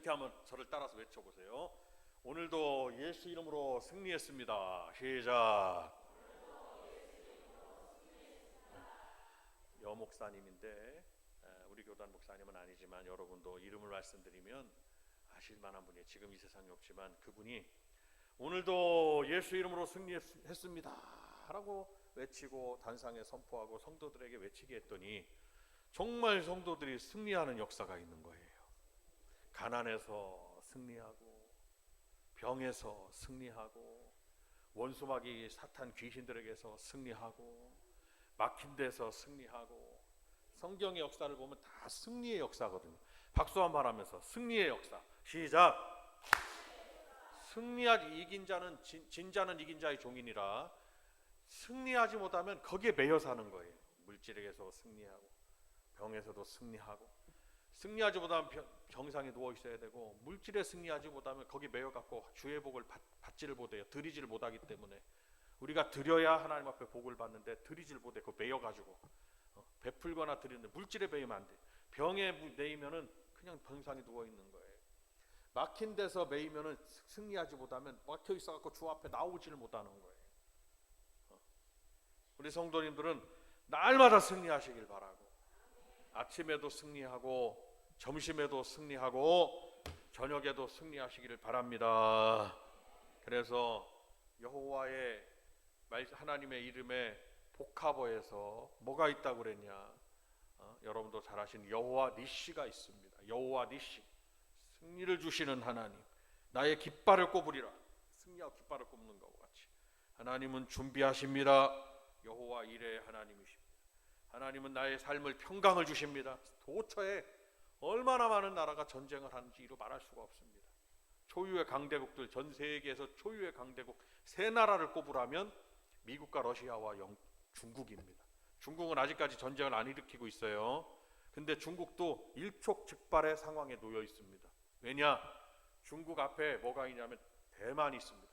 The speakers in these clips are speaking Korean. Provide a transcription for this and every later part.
이렇게 한번 저를 따라서 외쳐보세요. 오늘도 예수 이름으로 승리했습니다. 시작. 여 목사님인데 우리 교단 목사님은 아니지만 여러분도 이름을 말씀드리면 아실 만한 분이 지금 이 세상에 없지만 그분이 오늘도 예수 이름으로 승리했습니다 라고 외치고 단상에 선포하고 성도들에게 외치게 했더니 정말 성도들이 승리하는 역사가 있는 거예요. 가난에서 승리하고 병에서 승리하고 원수마귀 사탄 귀신들에게서 승리하고 막힌 데서 승리하고 성경의 역사를 보면 다 승리의 역사거든요. 박수 한번 하면서 승리의 역사 시작. 승리하지 이긴 자는 진 자는 이긴 자의 종이니라. 승리하지 못하면 거기에 매여 사는 거예요. 물질에게서 승리하고 병에서도 승리하고 승리하지 못하면 병상에 누워 있어야 되고 물질에 승리하지 못하면 거기 매여 갖고 주의 복을 받지를 못해요. 드리지를 못하기 때문에 우리가 드려야 하나님 앞에 복을 받는데 드리지를 못해. 그 매여 가지고 베풀거나 드리는데 물질에 매이면 안 돼. 병에 매이면은 그냥 병상에 누워 있는 거예요. 막힌 데서 매이면은 승리하지 못하면 막혀 있어 갖고 주 앞에 나오지를 못하는 거예요. 우리 성도님들은 날마다 승리하시길 바라고 아침에도 승리하고 점심에도 승리하고 저녁에도 승리하시기를 바랍니다. 그래서 여호와의 하나님의 이름에 복합어에서 뭐가 있다고 그랬냐? 여러분도 잘 아시는 여호와 니시가 있습니다. 여호와 니시, 승리를 주시는 하나님. 나의 깃발을 꼽으리라. 승리하고 깃발을 꼽는 것과 같이 하나님은 준비하십니다. 여호와 이레의 하나님이십니다. 하나님은 나의 삶을 평강을 주십니다. 도처에 얼마나 많은 나라가 전쟁을 하는지 이루 말할 수가 없습니다. 초유의 강대국들, 전 세계에서 초유의 강대국 세 나라를 꼽으라면 미국과 러시아와 중국입니다. 중국은 아직까지 전쟁을 안 일으키고 있어요. 근데 중국도 일촉즉발의 상황에 놓여 있습니다. 왜냐? 중국 앞에 뭐가 있냐면 대만이 있습니다.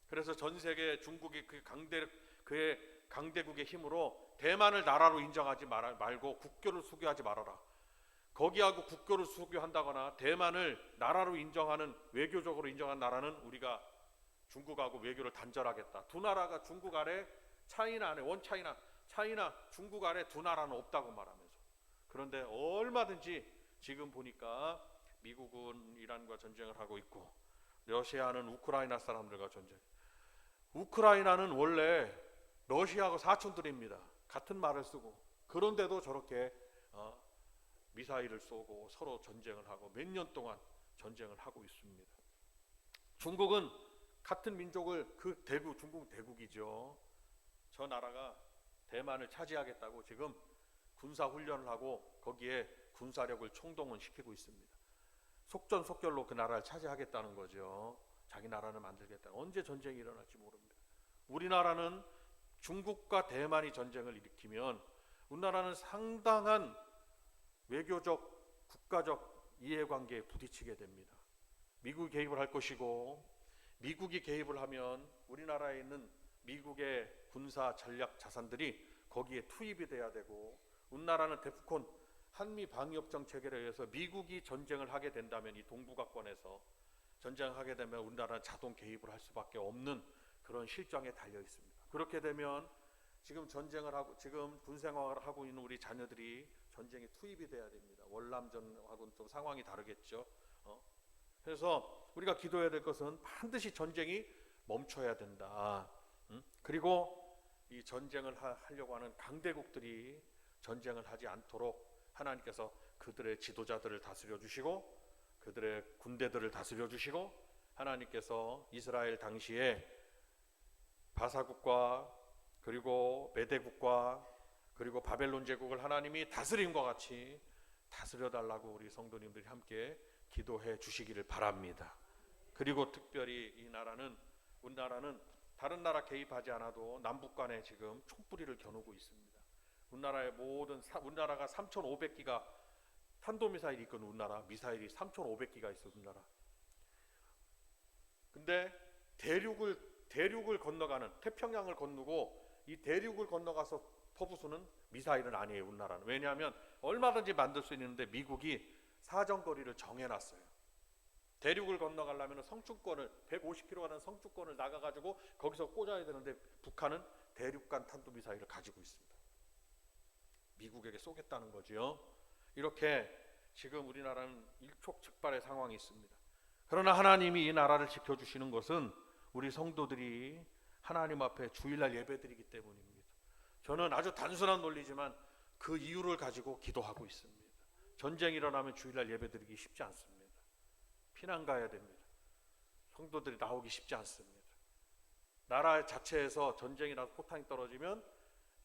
그래서 전 세계 중국이 그의 강대국의 힘으로 대만을 나라로 인정하지 말고 국교를 수교하지 말아라. 거기하고 국교를 수교한다거나 대만을 나라로 인정하는 외교적으로 인정한 나라는 우리가 중국하고 외교를 단절하겠다. 두 나라가 중국 아래 차이나 안에 차이나 중국 아래 두 나라는 없다고 말하면서 그런데 얼마든지 지금 보니까 미국은 이란과 전쟁을 하고 있고 러시아는 우크라이나 사람들과 전쟁. 우크라이나는 원래 러시아하고 사촌들입니다. 같은 말을 쓰고 그런데도 저렇게 미사일을 쏘고 서로 전쟁을 하고 몇 년 동안 전쟁을 하고 있습니다. 중국은 같은 민족을 중국 대국이죠. 저 나라가 대만을 차지하겠다고 지금 군사 훈련을 하고 거기에 군사력을 총동원 시키고 있습니다. 속전속결로 그 나라를 차지하겠다는 거죠. 자기 나라를 만들겠다. 언제 전쟁이 일어날지 모릅니다. 우리나라는 중국과 대만이 전쟁을 일으키면 우리나라는 상당한 외교적, 국가적 이해관계에 부딪히게 됩니다. 미국이 개입을 할 것이고 미국이 개입을 하면 우리나라에 있는 미국의 군사 전략 자산들이 거기에 투입이 돼야 되고 우리나라는 데프콘 한미 방위협정 체계에 의해서 미국이 전쟁을 하게 된다면 이 동북아권에서 전쟁을 하게 되면 우리나라는 자동 개입을 할 수밖에 없는 그런 실정에 달려 있습니다. 그렇게 되면 지금 전쟁을 하고 지금 군 생활을 하고 있는 우리 자녀들이 전쟁에 투입이 돼야 됩니다. 월남전하고는 좀 상황이 다르겠죠. 그래서 우리가 기도해야 될 것은 반드시 전쟁이 멈춰야 된다. 그리고 이 전쟁을 하려고 하는 강대국들이 전쟁을 하지 않도록 하나님께서 그들의 지도자들을 다스려 주시고 그들의 군대들을 다스려 주시고 하나님께서 이스라엘 당시에 바사국과 그리고 메대국과 그리고 바벨론 제국을 하나님이 다스림과 같이 다스려 달라고 우리 성도님들이 함께 기도해 주시기를 바랍니다. 그리고 특별히 우리나라는 다른 나라 개입하지 않아도 남북 간에 지금 촛불이를 겨누고 있습니다. 우리나라가 3,500기가 탄도미사일이 있거든. 우리나라 미사일이 3,500기가 있어. 우리나라. 근데 대륙을 건너가는 태평양을 건너고 이 대륙을 건너가서 퍼부수는 미사일은 아니에요. 우리나라는. 왜냐하면 얼마든지 만들 수 있는데 미국이 사정거리를 정해놨어요. 대륙을 건너가려면 성주권을 150km 가는 성주권을 나가가지고 거기서 꽂아야 되는데 북한은 대륙간 탄도미사일을 가지고 있습니다. 미국에게 쏘겠다는 거지요. 이렇게 지금 우리나라는 일촉즉발의 상황이 있습니다. 그러나 하나님이 이 나라를 지켜주시는 것은 우리 성도들이 하나님 앞에 주일날 예배드리기 때문입니다. 저는 아주 단순한 논리지만 그 이유를 가지고 기도하고 있습니다. 전쟁이 일어나면 주일날 예배드리기 쉽지 않습니다. 피난 가야 됩니다. 성도들이 나오기 쉽지 않습니다. 나라 자체에서 전쟁이 나서 포탄이 떨어지면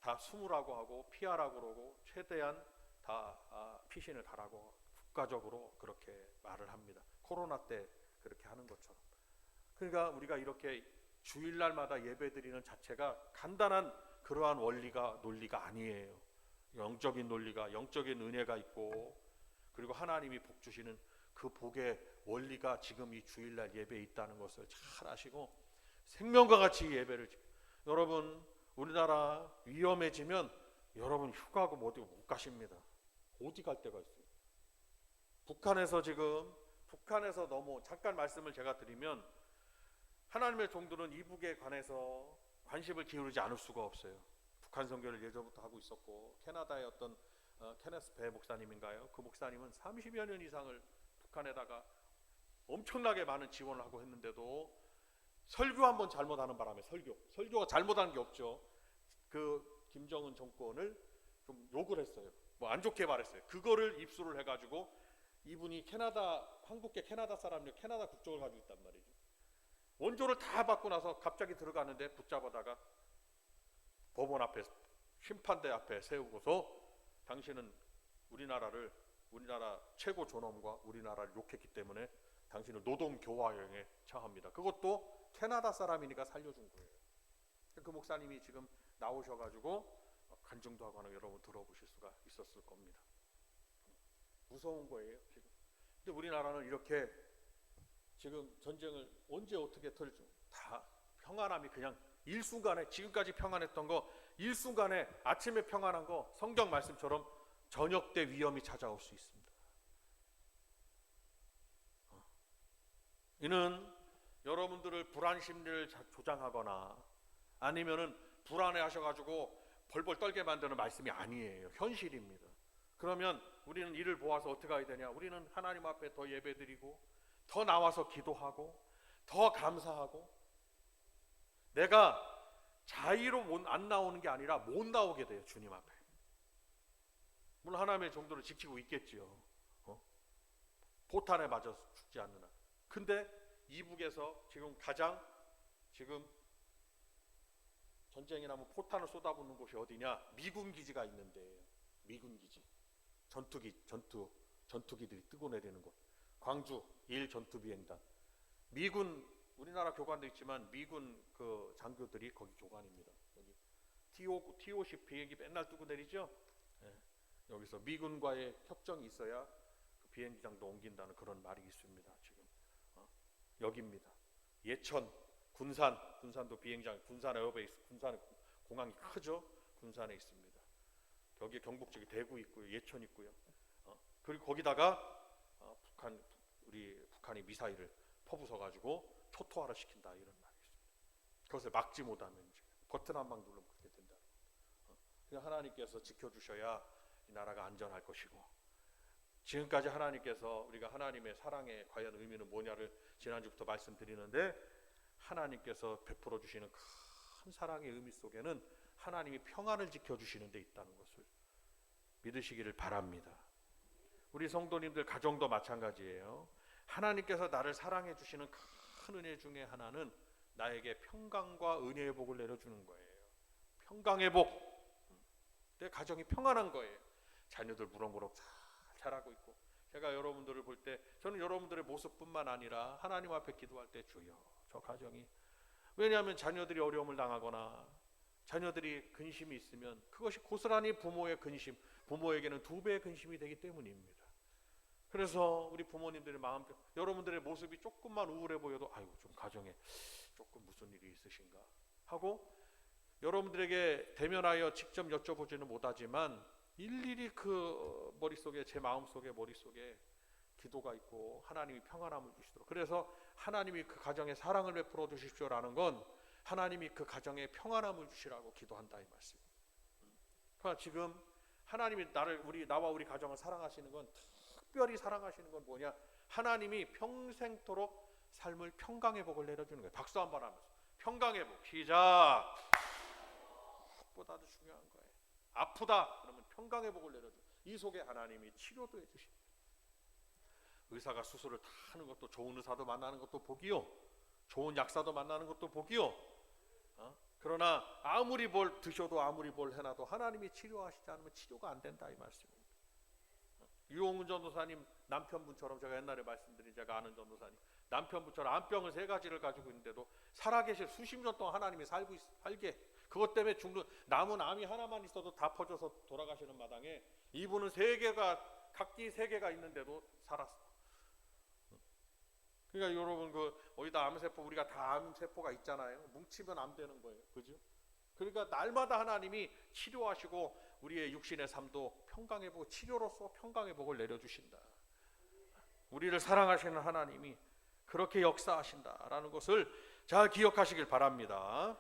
다 숨으라고 하고 피하라고 그러고 최대한 다 피신을 가라고 국가적으로 그렇게 말을 합니다. 코로나 때 그렇게 하는 것처럼. 그러니까 우리가 이렇게 주일날마다 예배드리는 자체가 간단한 그러한 원리가 논리가 아니에요. 영적인 논리가, 영적인 은혜가 있고, 그리고 하나님이 복 주시는 그 복의 원리가 지금 이 주일날 예배에 있다는 것을 잘 아시고 생명과 같이 예배를 여러분 우리나라 위험해지면 여러분 휴가하고 어디 못 가십니다. 어디 갈 데가 있어요. 북한에서 너무 잠깐 말씀을 제가 드리면 하나님의 종들은 이북에 관해서 관심을 기울이지 않을 수가 없어요. 북한 선교를 예전부터 하고 있었고 캐나다의 어떤 케네스 배 목사님인가요? 그 목사님은 30여 년 이상을 북한에다가 엄청나게 많은 지원을 하고 했는데도 설교 한번 잘못하는 바람에 설교가 잘못한 게 없죠. 그 김정은 정권을 좀 욕을 했어요. 뭐 안 좋게 말했어요. 그거를 입수를 해가지고 이분이 한국계 캐나다 사람이요, 캐나다 국적을 가지고 있단 말이죠. 원조를 다 받고 나서 갑자기 들어가는데 붙잡아다가 법원 앞에 심판대 앞에 세우고서 당신은 우리나라 최고 존엄과 우리나라를 욕했기 때문에 당신은 노동교화형에 처합니다. 그것도 캐나다 사람이니까 살려준 거예요. 그 목사님이 지금 나오셔가지고 간증도 하고 하는 여러분 들어보실 수가 있었을 겁니다. 무서운 거예요 지금. 근데 우리나라는 이렇게 지금 전쟁을 언제 어떻게 털지 다 평안함이 그냥 일순간에 지금까지 평안했던 거 일순간에 아침에 평안한 거 성경 말씀처럼 저녁 때 위험이 찾아올 수 있습니다. 이는 여러분들을 불안 심리를 조장하거나 아니면은 불안해 하셔가지고 벌벌 떨게 만드는 말씀이 아니에요. 현실입니다. 그러면 우리는 이를 보아서 어떻게 해야 되냐? 우리는 하나님 앞에 더 예배드리고 더 나와서 기도하고 더 감사하고 내가 자의로 안 나오는 게 아니라 못 나오게 돼요. 주님 앞에. 물론 하나님의 정도를 지키고 있겠지요. 포탄에 맞아서 죽지 않는 한. 근데 이북에서 지금 전쟁이 나면 포탄을 쏟아붓는 곳이 어디냐? 미군 기지가 있는데 미군 기지. 전투기들이 뜨고 내리는 곳. 광주 1 전투비행단. 미군 우리나라 교관도 있지만 미군 그 장교들이 거기 교관입니다. 여기 T-50 비행기 맨날 뜨고 내리죠. 네. 여기서 미군과의 협정이 있어야 그 비행기장도 옮긴다는 그런 말이 있습니다. 지금 여기입니다. 예천, 군산도 비행장, 군산 에어베이스, 군산 공항이 크죠. 군산에 있습니다. 여기 경북 쪽에 대구 있고요, 예천 있고요. 그리고 거기다가 북한이 미사일을 퍼부숴 가지고 초토화를 시킨다 이런 말이 있습니다. 그것을 막지 못하면 이제 버튼 한 방 누르면 그렇게 된다. 그러니까 하나님께서 지켜주셔야 이 나라가 안전할 것이고 지금까지 하나님께서 우리가 하나님의 사랑의 과연 의미는 뭐냐를 지난주부터 말씀드리는데 하나님께서 베풀어 주시는 큰 사랑의 의미 속에는 하나님이 평안을 지켜주시는 데 있다는 것을 믿으시기를 바랍니다. 우리 성도님들 가정도 마찬가지예요. 하나님께서 나를 사랑해 주시는 큰 은혜 중에 하나는 나에게 평강과 은혜의 복을 내려주는 거예요. 평강의 복. 내 가정이 평안한 거예요. 자녀들 무럭무럭 잘 자라고 있고 제가 여러분들을 볼 때 저는 여러분들의 모습뿐만 아니라 하나님 앞에 기도할 때 주여 저 가정이 왜냐하면 자녀들이 어려움을 당하거나 자녀들이 근심이 있으면 그것이 고스란히 부모의 근심 부모에게는 2배의 근심이 되기 때문입니다. 그래서 우리 부모님들의 마음 여러분들의 모습이 조금만 우울해 보여도 아이고 좀 가정에 조금 무슨 일이 있으신가 하고 여러분들에게 대면하여 직접 여쭤보지는 못하지만 일일이 그 머릿속에 제 마음속에 머릿속에 기도가 있고 하나님이 평안함을 주시도록. 그래서 하나님이 그 가정에 사랑을 베풀어 주십시오라는 건 하나님이 그 가정에 평안함을 주시라고 기도한다 이 말씀입니다. 그러니까 지금 하나님이 나와 우리 가정을 사랑하시는 건, 특별히 사랑하시는 건 뭐냐? 하나님이 평생토록 삶을 평강의 복을 내려주는 거예요. 박수 한번 하면서 평강의 복. 시작. 보다도 중요한 거예요. 아프다 그러면 평강의 복을 내려줘. 이 속에 하나님이 치료도 해주십니다. 의사가 수술을 다 하는 것도, 좋은 의사도 만나는 것도 복이요, 좋은 약사도 만나는 것도 복이요. 그러나 아무리 뭘 드셔도 아무리 뭘 해놔도 하나님이 치료하시지 않으면 치료가 안 된다 이 말씀입니다. 유홍은 전도사님 남편분처럼, 제가 옛날에 말씀드린 제가 아는 전도사님 남편분처럼 암병을 3가지를 가지고 있는데도 살아계실 수십 년 동안 하나님이 살게, 그것 때문에 죽는, 남은 암이 하나만 있어도 다 퍼져서 돌아가시는 마당에 이분은 각기 3개가 있는데도 살았어. 그러니까 여러분, 어디다 암세포, 우리가 다 암세포가 있잖아요. 뭉치면 암 되는 거예요. 그죠? 그러니까 날마다 하나님이 치료하시고 우리의 육신의 삶도 평강의 복, 치료로서 평강의 복을 내려주신다. 우리를 사랑하시는 하나님이 그렇게 역사하신다라는 것을 잘 기억하시길 바랍니다.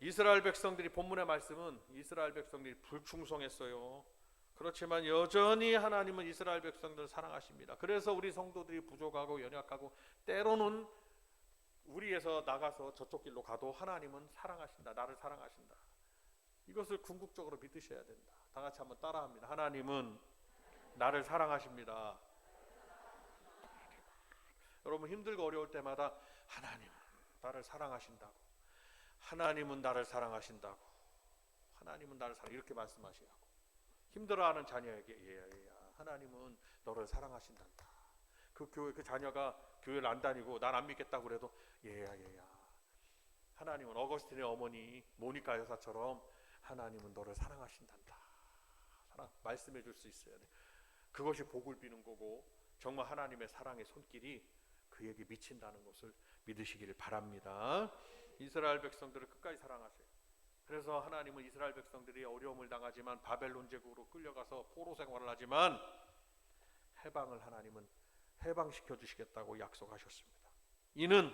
이스라엘 백성들이, 본문의 말씀은 이스라엘 백성들이 불충성했어요. 그렇지만 여전히 하나님은 이스라엘 백성들을 사랑하십니다. 그래서 우리 성도들이 부족하고 연약하고 때로는 우리에서 나가서 저쪽 길로 가도 하나님은 사랑하신다. 나를 사랑하신다. 이것을 궁극적으로 믿으셔야 된다. 다 같이 한번 따라합니다. 하나님은 나를 사랑하십니다. 여러분, 힘들고 어려울 때마다 하나님은 나를 사랑하신다고, 하나님은 나를 사랑하신다고, 하나님은 나를 이렇게 말씀하셔야 하고, 힘들어하는 자녀에게 하나님은 너를 사랑하신단다. 그 자녀가 교회를 안 다니고 난 안 믿겠다고 그래도 얘야 하나님은, 어거스틴의 어머니 모니카 여사처럼 하나님은 너를 사랑하신단다. 말씀해 줄 수 있어야 돼. 그것이 복을 비는 거고 정말 하나님의 사랑의 손길이 그에게 미친다는 것을 믿으시기를 바랍니다. 이스라엘 백성들을 끝까지 사랑하세요. 그래서 하나님은 이스라엘 백성들이 어려움을 당하지만, 바벨론 제국으로 끌려가서 포로 생활을 하지만 해방을 하나님은 해방시켜 주시겠다고 약속하셨습니다. 이는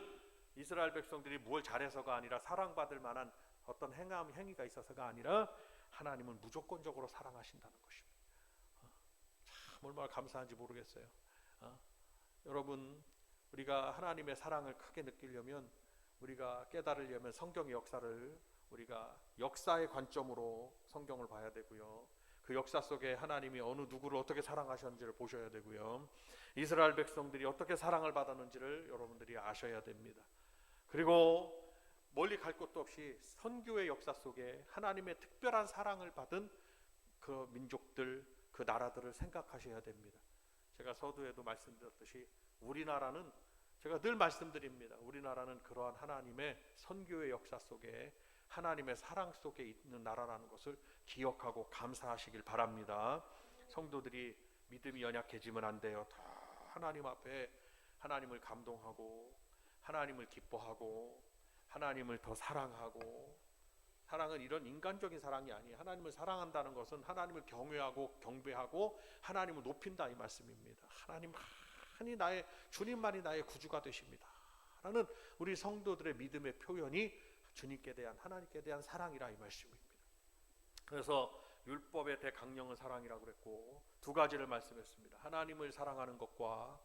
이스라엘 백성들이 뭘 잘해서가 아니라, 사랑받을 만한 어떤 행위가 있어서가 아니라 하나님은 무조건적으로 사랑하신다는 것입니다. 참 얼마나 감사한지 모르겠어요. 여러분, 우리가 하나님의 사랑을 크게 느끼려면, 우리가 깨달으려면 성경의 역사를, 우리가 역사의 관점으로 성경을 봐야 되고요. 그 역사 속에 하나님이 어느 누구를 어떻게 사랑하셨는지를 보셔야 되고요. 이스라엘 백성들이 어떻게 사랑을 받았는지를 여러분들이 아셔야 됩니다. 그리고 멀리 갈 곳도 없이 선교의 역사 속에 하나님의 특별한 사랑을 받은 그 민족들, 그 나라들을 생각하셔야 됩니다. 제가 서두에도 말씀드렸듯이 우리나라는, 제가 늘 말씀드립니다. 우리나라는 그러한 하나님의 선교의 역사 속에, 하나님의 사랑 속에 있는 나라라는 것을 기억하고 감사하시길 바랍니다. 성도들이 믿음이 연약해지면 안 돼요. 더 하나님 앞에 하나님을 감동하고, 하나님을 기뻐하고, 하나님을 더 사랑하고. 사랑은 이런 인간적인 사랑이 아니에요. 하나님을 사랑한다는 것은 하나님을 경외하고 경배하고 하나님을 높인다 이 말씀입니다. 주님만이 나의 구주가 되십니다 라는 우리 성도들의 믿음의 표현이 주님께 대한, 하나님께 대한 사랑이라 이 말씀입니다. 그래서 율법의 대강령은 사랑이라고 그랬고, 2가지를 말씀했습니다. 하나님을 사랑하는 것과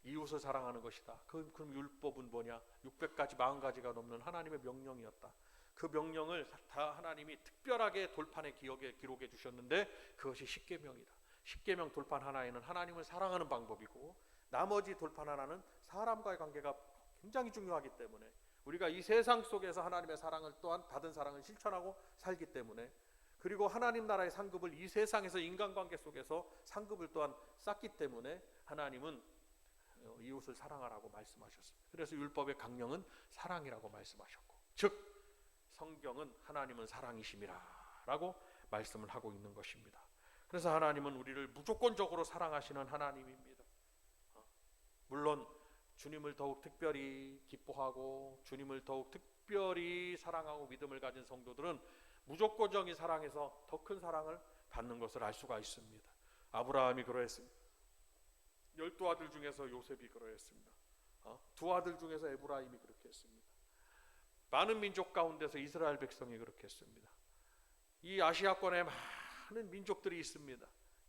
이웃을 사랑하는 것이다. 그럼 율법은 뭐냐? 600가지 40가지가 넘는 하나님의 명령이었다. 그 명령을 다 하나님이 특별하게 돌판에 기록해 주셨는데, 그것이 십계명이다. 십계명 돌판 하나에는 하나님을 사랑하는 방법이고, 나머지 돌판 하나는 사람과의 관계가 굉장히 중요하기 때문에, 우리가 이 세상 속에서 하나님의 사랑을, 또한 받은 사랑을 실천하고 살기 때문에, 그리고 하나님 나라의 상급을 이 세상에서 인간관계 속에서 상급을 또한 쌓기 때문에 하나님은 이웃을 사랑하라고 말씀하셨습니다. 그래서 율법의 강령은 사랑이라고 말씀하셨고, 즉 성경은 하나님은 사랑이심이라 라고 말씀을 하고 있는 것입니다. 그래서 하나님은 우리를 무조건적으로 사랑하시는 하나님입니다. 물론 주님을 더욱 특별히 기뻐하고 주님을 더욱 특별히 사랑하고 믿음을 가진 성도들은 무조건적인 사랑에서 더 큰 사랑을 받는 것을 알 수가 있습니다. 아브라함이 그러했습니다. 12 아들 중에서 요셉이 그러했습니다. 두 아들 중에서 에브라임이 그렇게 했습니다. 많은 민족 가운데서 이스라엘 백성이 그렇게 했습니다. 이 아시아권에 많은 민족들이 있습니다.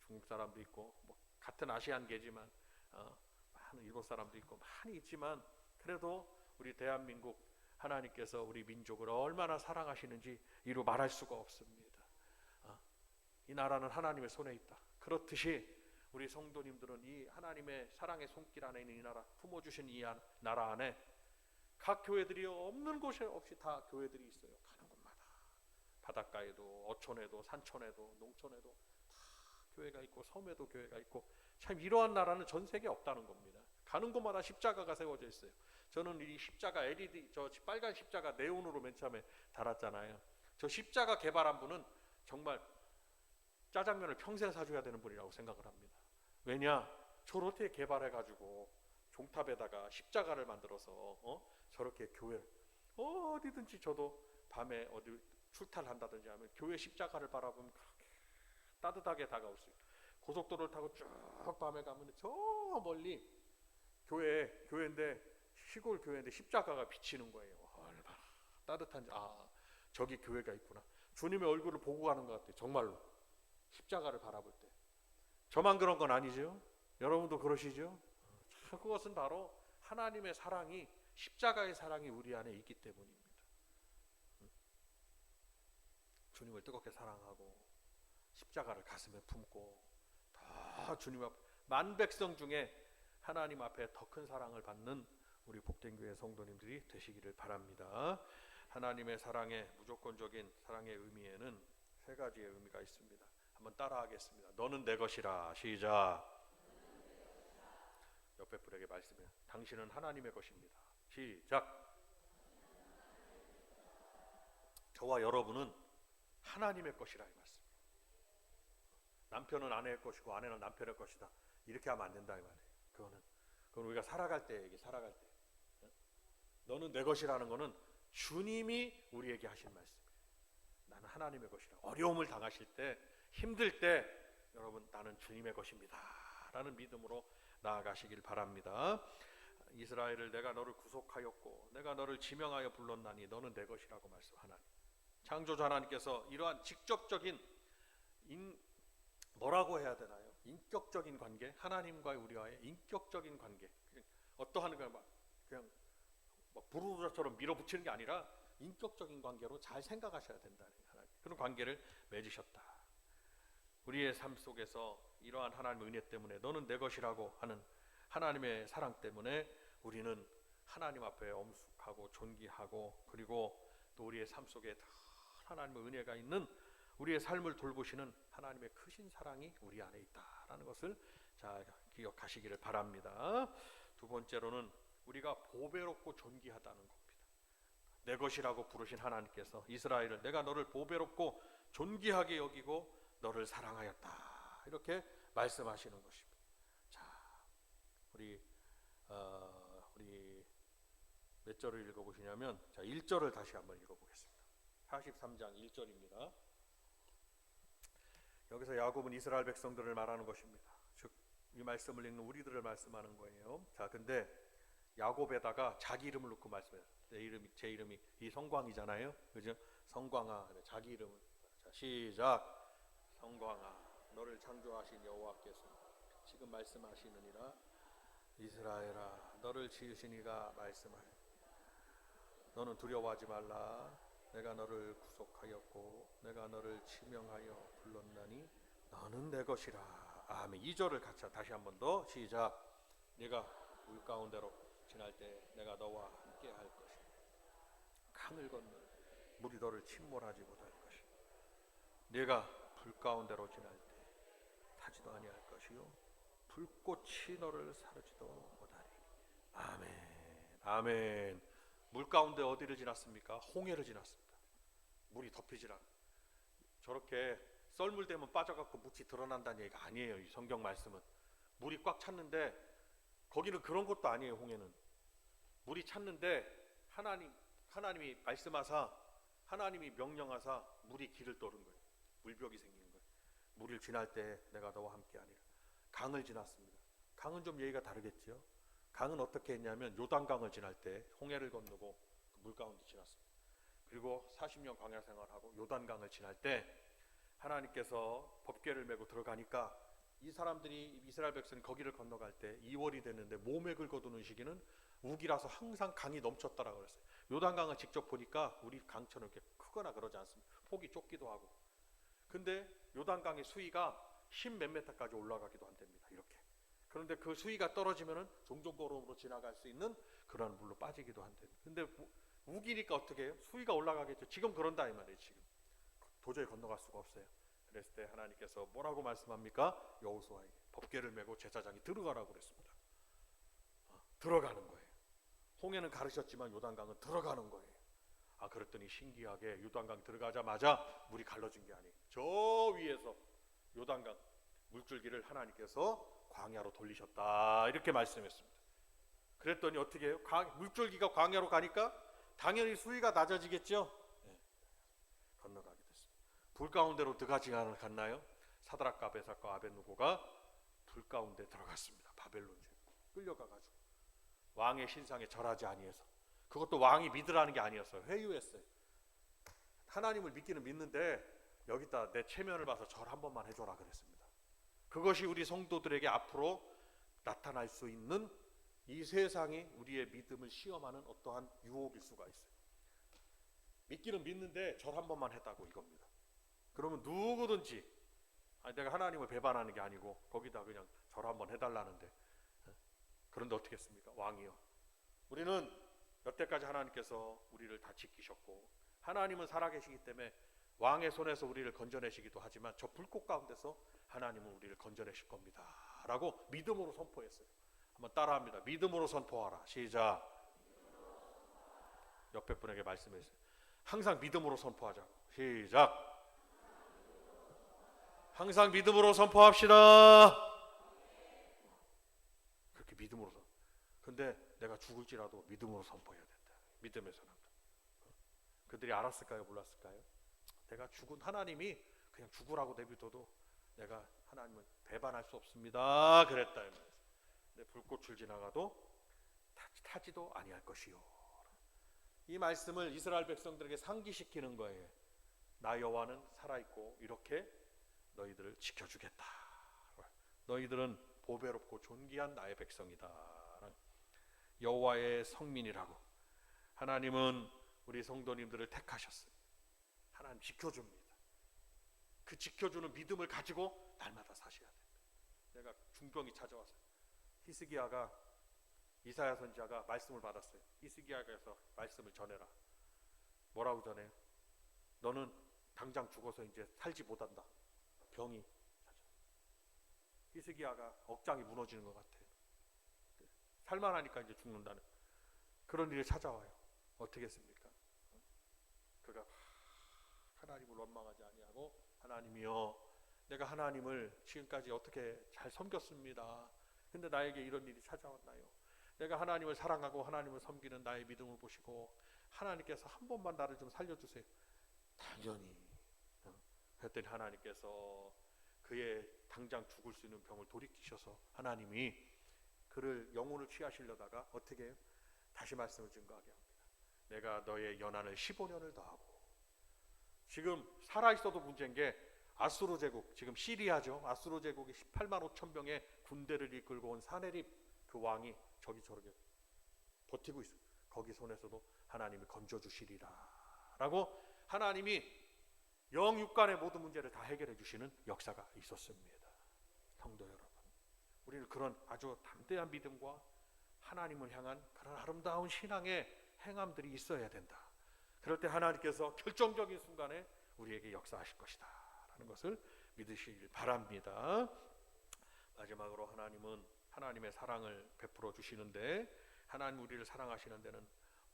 중국 사람도 있고 뭐 같은 아시안계지만 많은 일본 사람도 있고 많이 있지만 그래도 우리 대한민국 하나님께서 우리 민족을 얼마나 사랑하시는지 이루 말할 수가 없습니다. 이 나라는 하나님의 손에 있다. 그렇듯이 우리 성도님들은 이 하나님의 사랑의 손길 안에 있는 이 나라, 품어주신 이 나라 안에 각 교회들이 없는 곳이 없이 다 교회들이 있어요. 가는 곳마다 바닷가에도 어촌에도 산촌에도 농촌에도 다 교회가 있고 섬에도 교회가 있고 참 이러한 나라는 전 세계에 없다는 겁니다. 가는 곳마다 십자가가 세워져 있어요. 저는 이 십자가 LED 저 빨간 십자가 네온으로 맨 처음에 달았잖아요. 저 십자가 개발한 분은 정말 짜장면을 평생 사줘야 되는 분이라고 생각을 합니다. 왜냐? 저렇게 개발해가지고 종탑에다가 십자가를 만들어서 저렇게 교회를 어디든지 저도 밤에 어디 출타를 한다든지 하면 교회 십자가를 바라보면 그렇게 따뜻하게 다가올 수 있어요. 고속도로를 타고 쭉 밤에 가면 저 멀리 교회인데 시골 교회인데 십자가가 비치는 거예요. 얼마나 따뜻한지. 저기 교회가 있구나. 주님의 얼굴을 보고 가는 것 같아요. 정말로 십자가를 바라볼 때. 저만 그런 건 아니죠. 여러분도 그러시죠? 그것은 바로 하나님의 사랑이 십자가의 사랑이 우리 안에 있기 때문입니다. 주님을 뜨겁게 사랑하고 십자가를 가슴에 품고 다 주님 앞 만 백성 중에 하나님 앞에 더 큰 사랑을 받는 우리 복된 교회 성도님들이 되시기를 바랍니다. 하나님의 사랑의 무조건적인 사랑의 의미에는 세 가지의 의미가 있습니다. 한번 따라하겠습니다. 너는 내 것이라. 시작. 옆에 분에게 말씀해요. 당신은 하나님의 것입니다. 시작. 저와 여러분은 하나님의 것이라 이 말씀. 남편은 아내의 것이고 아내는 남편의 것이다. 이렇게 하면 안 된다 이 말이에요. 그건 우리가 살아갈 때 얘기, 살아갈 때. 너는 내 것이라는 거는 주님이 우리에게 하신 말씀이에요. 나는 하나님의 것이라. 어려움을 당하실 때, 힘들 때 여러분 나는 주님의 것입니다 라는 믿음으로 나아가시길 바랍니다. 이스라엘을 내가 너를 구속하였고 내가 너를 지명하여 불렀나니 너는 내 것이라고 말씀하나니 창조주 하나님께서 이러한 직접적인 뭐라고 해야 되나요? 인격적인 관계, 하나님과 우리와의 인격적인 관계. 어떠한 그냥 부르르처럼 밀어붙이는 게 아니라 인격적인 관계로 잘 생각하셔야 된다는 그런 관계를 맺으셨다. 우리의 삶 속에서 이러한 하나님의 은혜 때문에 너는 내 것이라고 하는 하나님의 사랑 때문에 우리는 하나님 앞에 엄숙하고 존귀하고 그리고 또 우리의 삶 속에 하나님의 은혜가 있는 우리의 삶을 돌보시는 하나님의 크신 사랑이 우리 안에 있다라는 것을 잘 기억하시기를 바랍니다. 두 번째로는 우리가 보배롭고 존귀하다는 겁니다. 내 것이라고 부르신 하나님께서 이스라엘을 내가 너를 보배롭고 존귀하게 여기고 너를 사랑하였다 이렇게 말씀하시는 것입니다. 자, 우리 몇 절을 읽어보시냐면 자 1절을 다시 한번 읽어보겠습니다. 43장 1절입니다. 여기서 야곱은 이스라엘 백성들을 말하는 것입니다. 즉 이 말씀을 읽는 우리들을 말씀하는 거예요. 자, 근데 야곱에다가 자기 이름을 넣고 말씀해요. 제 이름이 이 성광이잖아요. 그죠? 성광아. 자기 이름을. 자, 시작. 성광아, 너를 창조하신 여호와께서 지금 말씀하시느니라. 이스라엘아, 너를 지으신 이가 말씀하여 너는 두려워하지 말라. 내가 너를 구속하였고 내가 너를 지명하여 불렀나니 너는 내 것이라. 아멘. 2절을 같이 다시 한 번 더. 시작. 네가 물 가운데로 지날 때 내가 너와 함께 할 것이며 강을 건너 물이 너를 침몰하지 못할 것이며 네가 불 가운데로 지날 때 타지도 아니할 것이요 불꽃이 너를 사르지도 못하리. 아멘. 아멘. 물 가운데 어디를 지났습니까? 홍해를 지났습니다. 물이 덮이질 않아. 저렇게 썰물되면 빠져갖고 묵이 드러난다는 얘기가 아니에요. 이 성경 말씀은 물이 꽉 찼는데 거기는 그런 것도 아니에요. 홍해는 물이 찼는데 하나님이 말씀하사 하나님이 명령하사 물이 길을 떠오른 거예요. 물벽이 생기는 거예요. 물을 지날 때 내가 너와 함께하니라. 강을 지났습니다. 강은 좀 얘기가 다르겠죠. 강은 어떻게 했냐면 요단강을 지날 때 홍해를 건너고 그 물 가운데 지났습니다. 그리고 40년 광야 생활하고 요단강을 지날 때 하나님께서 법궤를 메고 들어가니까 이 사람들이 이스라엘 백성이 거기를 건너갈 때 2월이 됐는데 몸에 긁어두는 시기는 우기라서 항상 강이 넘쳤다라고 그랬어요. 요단강을 직접 보니까 우리 강처럼 이렇게 크거나 그러지 않습니다. 폭이 좁기도 하고. 근데 요단강의 수위가 10 몇 미터까지 올라가기도 한답니다. 이렇게. 그런데 그 수위가 떨어지면은 종종고름으로 지나갈 수 있는 그런 물로 빠지기도 한답니다. 근데 우기니까 어떻게 해요? 수위가 올라가겠죠. 지금 그런다 이 말이에요. 지금 도저히 건너갈 수가 없어요. 그랬을 때 하나님께서 뭐라고 말씀합니까? 여호수아에게 법궤를 메고 제사장이 들어가라고 그랬습니다. 들어가는 거예요. 홍해는 가르쳤지만 요단강은 들어가는 거예요. 그랬더니 신기하게 요단강 들어가자마자 물이 갈라진 게 아니에요. 저 위에서 요단강 물줄기를 하나님께서 광야로 돌리셨다 이렇게 말씀했습니다. 그랬더니 어떻게 해요? 물줄기가 광야로 가니까 당연히 수위가 낮아지겠죠. 네. 건너가게 됐습니다. 불 가운데로 들어가지 않았나요? 사드락과 메삭과 아벳느고가 불 가운데 들어갔습니다. 바벨론에 끌려가가지고 왕의 신상에 절하지 아니해서. 그것도 왕이 믿으라는 게 아니었어요. 회유했어요. 하나님을 믿기는 믿는데 여기다 내 체면을 봐서 절 한 번만 해줘라 그랬습니다. 그것이 우리 성도들에게 앞으로 나타날 수 있는 이 세상이 우리의 믿음을 시험하는 어떠한 유혹일 수가 있어요. 믿기는 믿는데 절 한 번만 했다고 이겁니다. 그러면 누구든지 내가 하나님을 배반하는 게 아니고 거기다 그냥 절 한 번 해달라는데, 그런데 어떻게 했습니까? 왕이요. 우리는 여태까지 하나님께서 우리를 다 지키셨고 하나님은 살아계시기 때문에 왕의 손에서 우리를 건져내시기도 하지만 저 불꽃 가운데서 하나님은 우리를 건져내실 겁니다 라고 믿음으로 선포했어요. 한번 따라합니다. 믿음으로 선포하라. 시작. 옆에 분에게 말씀해주세요. 항상 믿음으로 선포하자. 시작. 항상 믿음으로 선포합시다. 그렇게 믿음으로 선포. 근데 내가 죽을지라도 믿음으로 선포해야 된다. 믿음의 사람들. 그들이 알았을까요? 몰랐을까요? 내가 죽은 하나님이 그냥 죽으라고 내비둬도 내가 하나님을 배반할 수 없습니다 그랬다. 근데 불꽃을 지나가도 타지도 아니할 것이요. 이 말씀을 이스라엘 백성들에게 상기시키는 거예요. 나 여호와는 살아있고 이렇게 너희들을 지켜주겠다. 너희들은 보배롭고 존귀한 나의 백성이다. 여호와의 성민이라고. 하나님은 우리 성도님들을 택하셨어요. 하나님 지켜줍니다. 그 지켜주는 믿음을 가지고 날마다 사셔야 된다. 내가 중병이 찾아왔어요. 히스기야가 이사야 선지자가 말씀을 받았어요. 히스기야에서 말씀을 전해라. 뭐라고 전해요? 너는 당장 죽어서 이제 살지 못한다. 병이 찾아. 히스기야가 억장이 무너지는 것 같아요. 살만하니까 이제 죽는다는 그런 일이 찾아와요. 어떻게 했습니까? 그가 하나님을 원망하지 아니하고 하나님이여 내가 하나님을 지금까지 어떻게 잘 섬겼습니다. 근데 나에게 이런 일이 찾아왔나요? 내가 하나님을 사랑하고 하나님을 섬기는 나의 믿음을 보시고 하나님께서 한 번만 나를 좀 살려주세요. 당연히. 그랬더니 하나님께서 그의 당장 죽을 수 있는 병을 돌이키셔서 하나님이 그를 영혼을 취하시려다가 어떻게 해요? 다시 말씀을 증거하게 합니다. 내가 너의 연한을 15년을 더하고. 지금 살아있어도 문제인 게 아수르 제국, 지금 시리아죠. 아수르 제국이 18만 5천 명의 군대를 이끌고 온 사네립 그 왕이 저기 저렇게 버티고 있어요. 거기 손에서도 하나님이 건져주시리라 라고 하나님이 영육간의 모든 문제를 다 해결해 주시는 역사가 있었습니다. 성도 여러분, 우리는 그런 아주 담대한 믿음과 하나님을 향한 그런 아름다운 신앙의 행함들이 있어야 된다. 그럴 때 하나님께서 결정적인 순간에 우리에게 역사하실 것이다 라는 것을 믿으시길 바랍니다. 마지막으로 하나님은 하나님의 사랑을 베풀어 주시는데 하나님 우리를 사랑하시는 데는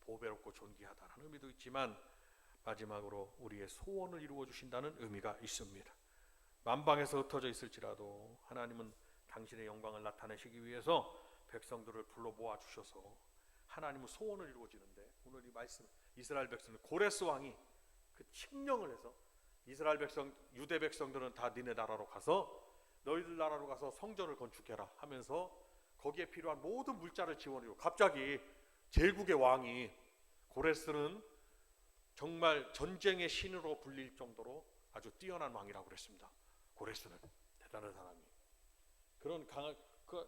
보배롭고 존귀하다라는 의미도 있지만 마지막으로 우리의 소원을 이루어 주신다는 의미가 있습니다. 만방에서 흩어져 있을지라도 하나님은 당신의 영광을 나타내시기 위해서 백성들을 불러 모아 주셔서 하나님은 소원을 이루어지는데 오늘 이 말씀 이스라엘 백성은 고레스 왕이 그 칙령을 해서 이스라엘 백성 유대 백성들은 다 니네 나라로 가서 너희들 나라로 가서 성전을 건축해라 하면서 거기에 필요한 모든 물자를 지원해주고, 갑자기 제국의 왕이, 고레스는 정말 전쟁의 신으로 불릴 정도로 아주 뛰어난 왕이라고 그랬습니다. 고레스는 대단한 사람이. 그런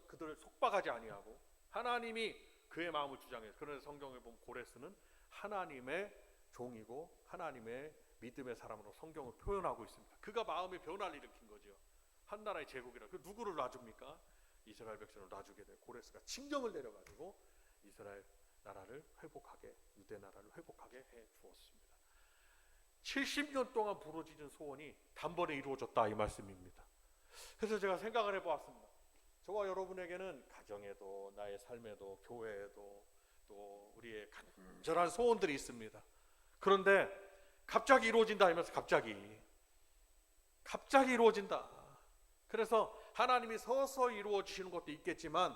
그들을 속박하지 아니하고 하나님이 그의 마음을 주장해요. 그래서 성경에 보면 고레스는 하나님의 종이고 하나님의 믿음의 사람으로 성경을 표현하고 있습니다. 그가 마음의 변화를 일으킨 거죠. 한 나라의 제국이라. 그 누구를 놔줍니까? 이스라엘 백성을 놔주게 돼요. 고레스가 칙령을 내려가지고 이스라엘 나라를 회복하게, 유대 나라를 회복하게 해 주었습니다. 70년 동안 부르짖은 소원이 단번에 이루어졌다, 이 말씀입니다. 그래서 제가 생각을 해보았습니다. 저와 여러분에게는 가정에도, 나의 삶에도, 교회에도 또 우리의 간절한 소원들이 있습니다. 그런데 갑자기 이루어진다 하면서 갑자기 이루어진다. 그래서 하나님이 서서히 이루어 주시는 것도 있겠지만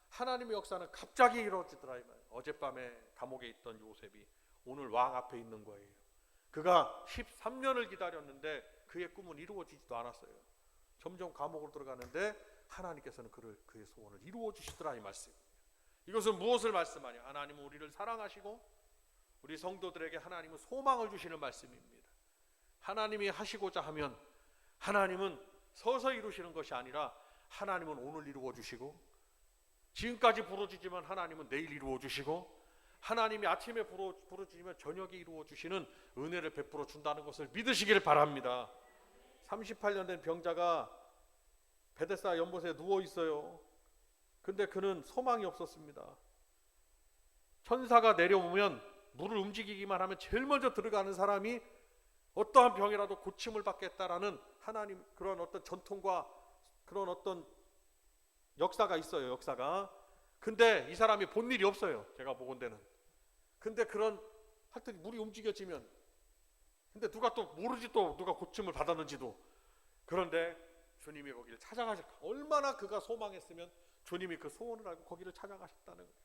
하나님의 역사는 갑자기 이루어지더라. 어젯밤에 감옥에 있던 요셉이 오늘 왕 앞에 있는 거예요. 그가 13년을 기다렸는데 그의 꿈은 이루어지지도 않았어요. 점점 감옥으로 들어가는데 하나님께서는 그의 소원을 이루어 주시더라, 이 말씀입니다. 이것은 무엇을 말씀하냐? 하나님은 우리를 사랑하시고 우리 성도들에게 하나님은 소망을 주시는 말씀입니다. 하나님이 하시고자 하면 하나님은 서서히 이루시는 것이 아니라 하나님은 오늘 이루어 주시고, 지금까지 부르짖지만 하나님은 내일 이루어 주시고, 하나님이 아침에 부르짖으면 저녁에 이루어 주시는 은혜를 베풀어 준다는 것을 믿으시기를 바랍니다. 38년 된 병자가 베데스다 연못에 누워 있어요. 근데 그는 소망이 없었습니다. 천사가 내려오면 물을 움직이기만 하면 제일 먼저 들어가는 사람이 어떠한 병이라도 고침을 받겠다라는 하나님 그런 어떤 전통과 그런 어떤 역사가 있어요. 역사가. 근데 이 사람이 본 일이 없어요. 제가 보건대는. 근데 하여튼 물이 움직여지면, 근데 누가 또 모르지, 또 누가 고침을 받았는지도. 그런데 주님이 거기를 찾아가셨다. 얼마나 그가 소망했으면 주님이 그 소원을 알고 거기를 찾아가셨다는 거예요.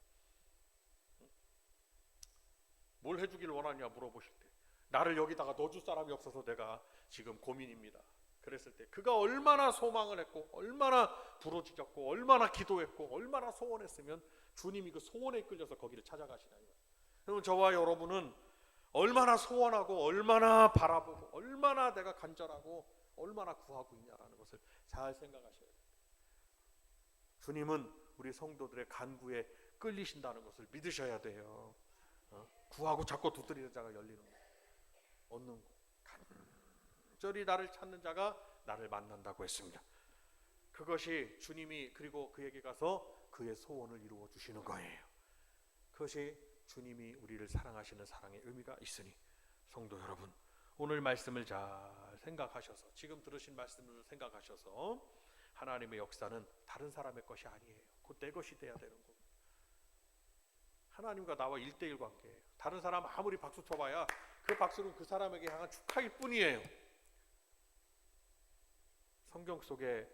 뭘 해주길 원하냐 물어보실 때, 나를 여기다가 넣어줄 사람이 없어서 내가 지금 고민입니다. 그랬을 때 그가 얼마나 소망을 했고 얼마나 부르짖었고 얼마나 기도했고 얼마나 소원했으면 주님이 그 소원에 이끌려서 거기를 찾아가시나요? 그러면 저와 여러분은 얼마나 소원하고 얼마나 바라보고 얼마나 내가 간절하고 얼마나 구하고 있냐라는 것을 잘 생각하셔야 돼요. 주님은 우리 성도들의 간구에 끌리신다는 것을 믿으셔야 돼요. 구하고 자꾸 두드리는 자가 열리는 거, 얻는 거. 간절히 나를 찾는 자가 나를 만난다고 했습니다. 그것이 주님이, 그리고 그에게 가서 그의 소원을 이루어 주시는 거예요. 그것이 주님이 우리를 사랑하시는 사랑의 의미가 있으니, 성도 여러분, 오늘 말씀을 잘 생각하셔서, 지금 들으신 말씀을 생각하셔서 하나님의 역사는 다른 사람의 것이 아니에요. 곧 내 것이 돼야 되는 거예요. 하나님과 나와 1대1 관계예요. 다른 사람 아무리 박수 쳐봐야 그 박수는 그 사람에게 향한 축하일 뿐이에요. 성경 속에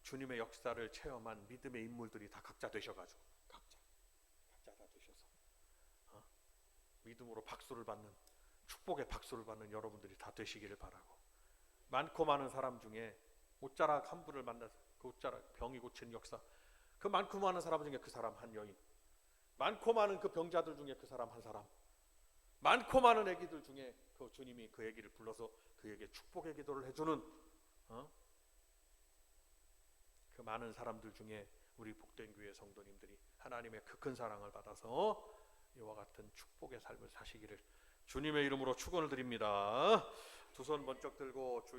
주님의 역사를 체험한 믿음의 인물들이 다 각자 되셔가지고 각자 다 되셔서 믿음으로 박수를 받는, 축복의 박수를 받는 여러분들이 다 되시기를 바라고, 많고 많은 사람 중에 옷자락 한 분을 만나서 그 옷자락 병이 고치는 역사, 그 많고 많은 사람 중에 그 사람 한 여인, 많고 많은 그 병자들 중에 그 사람 한 사람, 많고 많은 애기들 중에 그 주님이 그 애기를 불러서 그에게 축복의 기도를 해주는 그 많은 사람들 중에 우리 복된 교회 성도님들이 하나님의 그 큰 사랑을 받아서 이와 같은 축복의 삶을 사시기를 주님의 이름으로 축원을 드립니다. 두 손 번쩍 들고